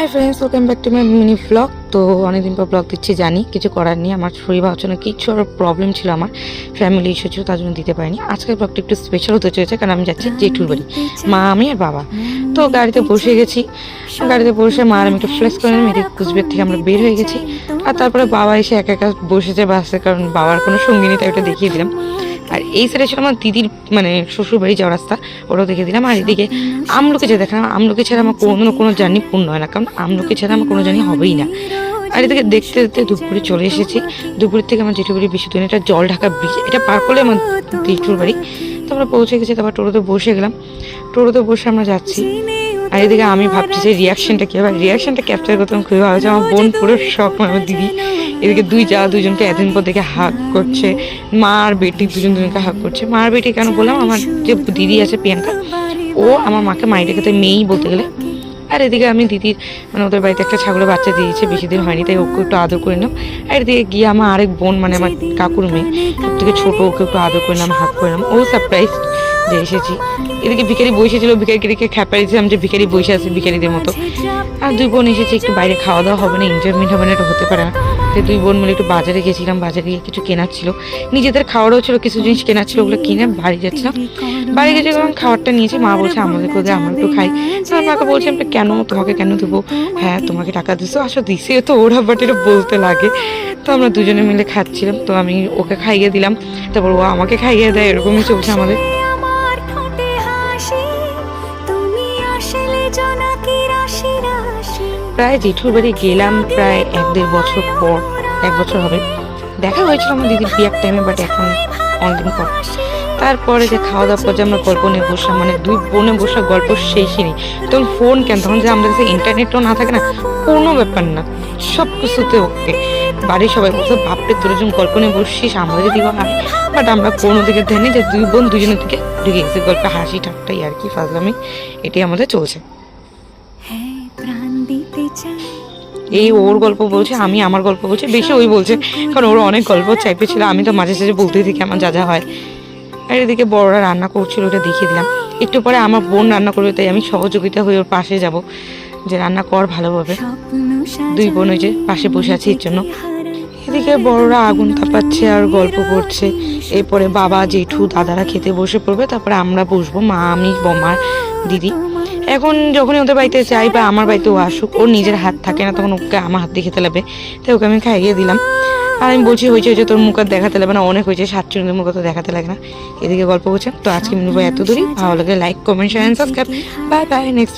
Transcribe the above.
Hi friends, welcome back to my mini blog. তো অনেকদিন পর ব্লগ দিচ্ছি, জানি কিছু করার নেই। আমার শরীর ভালো না, কিছু প্রবলেম ছিল, আমার ফ্যামিলি ইস্যু ছিল, তার জন্য দিতে পারিনি। আজকের ব্লগটা একটু স্পেশাল হতে চলেছে, কারণ আমি যাচ্ছি জেঠুর বাড়ি, মা, আমি আর বাবা। তো গাড়িতে বসে গেছি, গাড়িতে বসে মা আর আমি একটু ফ্লেক্স করে নিলাম। এদিকে কুচবিহার থেকে আমরা বের হয়ে গেছি, আর তারপরে বাবা এসে একা একা বসেছে বাসে, কারণ বাবার কোনো সঙ্গী নেই, তাই ওটা দেখিয়ে দিলাম। আর এই সাইডে ছিল আমার দিদির মানে শ্বশুর বাড়ি যাওয়ার রাস্তা, ওটাও দেখে দিলাম। আর এদিকে আমলকি যে দেখলাম, আমলকি ছাড়া আমার কোনো জার্নি পূর্ণ হয় না, কারণ আমলকি ছাড়া আমার কোনো জার্নি হবেই না। আর এদিকে দেখতে দেখতে দুপুরে চলে এসেছি। দুপুরের থেকে আমার জেঠুর বাড়ি বেশি দূরে, এটা জল ঢাকা ব্রিজ, এটা পার করলে আমার জেঠুর বাড়ি। তো আমরা পৌঁছে গেছি, তারপর টোটোতে বসে গেলাম। টোটোতে বসে আমরা যাচ্ছি। আর এদিকে আমি ভাবছি যে রিয়াকশনটা কী হবে, রিয়াকশনটা ক্যাপচার করতে আমার খুবই ভালো হচ্ছে। আমার বোন পুরো শখ, আমার দিদি এদিকে দুজনকে এতদিন পর দেখে হাগ করছে, মা আর বেটি দুজনকে হাগ করছে। মা আর বেটি কেন বললাম, আমার যে দিদি আছে প্রিয়াঙ্কা, ও আমার মাকে মাই রেখে মেয়েই বলতে গেলে। আর এদিকে আমি দিদির মানে ওদের বাড়িতে একটা ছাগলের বাচ্চা দিয়েছে, বেশি দিন হয়নি, তাই ওকে একটু আদর করে নিলাম। আর এদিকে গিয়ে আমার আরেক বোন মানে আমার কাকুর মেয়ে, সব থেকে ছোটো, ওকে একটু আদর করে নিলাম, হাগ করে নিলাম। ও সারপ্রাইজ যে এসেছি। এদিকে ভিখারি বসেছিল, ভিখারিকে খ্যাপা দিয়েছিলাম যে ভিখারি বসে আছে ভিখারিদের মতো। আর দুই বোন এসেছে, একটু বাইরে খাওয়া দাওয়া হবে না, এনজয়মেন্ট হবে না, এটা হতে পারে না। তো দুই বোন মিলে একটু বাজারে গেছিলাম, বাজারে গিয়ে কিছু কেনার ছিল, নিজেদের খাওয়ারও ছিল, কিছু জিনিস কেনার ছিল, ওগুলো কিনে বাড়ি যাচ্ছিলাম। বাড়ি গেছে যখন খাবারটা নিয়েছি, মা বলছে আমাদের করে আমরা একটু খাই। আমার মাকে বলছে আমরা কেন, তোমাকে কেন দেবো, হ্যাঁ তোমাকে টাকা দিছো, আসো দিছে তো, ওরা বাট এটা বলতে লাগে। তো আমরা দুজনে মিলে খাচ্ছিলাম, তো আমি ওকে খাইয়ে দিলাম, তারপর ও আমাকে খাইয়ে দেয়, এরকমই চলছে আমাদের। প্রায় জেঠুর বাড়ি গেলাম প্রায় 1-1.5 বছর পর, 1 বছর হবে। দেখা হয়েছিল আমার দিদির বিয়ের টাইমে, বাট এখন অনেকদিন পর। তারপরে যে খাওয়া দাওয়ার পর যে আমরা গল্প নিয়ে বসলাম, মানে দুই বোনে বসা গল্প শেষই নেই। তখন ফোন কেন, তখন যে আমাদের কাছে ইন্টারনেটও না থাকে না, কোনো ব্যাপার না, সব কিছুতে ওকে। বাড়ির সবাই বলছে বাপরে তোর যখন গল্প নিয়ে বসছিস, আমাদের দিকে হয়। বাট আমরা কোনো দিকে ধ্যানে যে দুই বোন দুজনের দিকে ঢুকে গেছে, গল্পে হাসি ঠাট্টাই আর কি ফাজলামি, এটাই আমাদের চলছে। এই ওর গল্প বলছে, আমি আমার গল্প বলছি, বেশি ওই বলছে, কারণ ওর অনেক গল্প চাইতে ছিল, আমি তো মাঝে সাঝে বলতেই থাকি আমার যা যা হয়। আর এদিকে বড়রা রান্না করছিল, ওটা দেখিয়ে দিলাম। একটু পরে আমার বোন রান্না করবে, তাই আমি সহযোগিতা হয়ে ওর পাশে যাব, যে রান্না কর ভালোভাবে। দুই বোন ওই যে পাশে বসে আছে এর জন্য। এদিকে বড়রা আগুন তাপাচ্ছে আর গল্প করছে। এরপরে বাবা, জেঠু, দাদারা খেতে বসে পড়বে, তারপরে আমরা বসবো, মা, আমি, বোমা, দিদি। এখন যখনই ওদের বাড়িতে যাই বা আমার বাড়িতে ও আসুক, ওর নিজের হাত থাকে না, তখন ওকে আমার হাত দিয়ে খেতে লাগবে, তাই ওকে আমি খাইয়ে দিলাম। আর আমি বলছি হয়েছে হয়েছে, তোর মুখ আর দেখাতে লাগবে না, অনেক হয়েছে, 7 জনের মুখ তো দেখাতে লাগে না। এদিকে গল্প করছেন। তো আজকে মিলবো এত দূরই, ভালো লাগে like, comment, share, subscribe. Bye bye, next.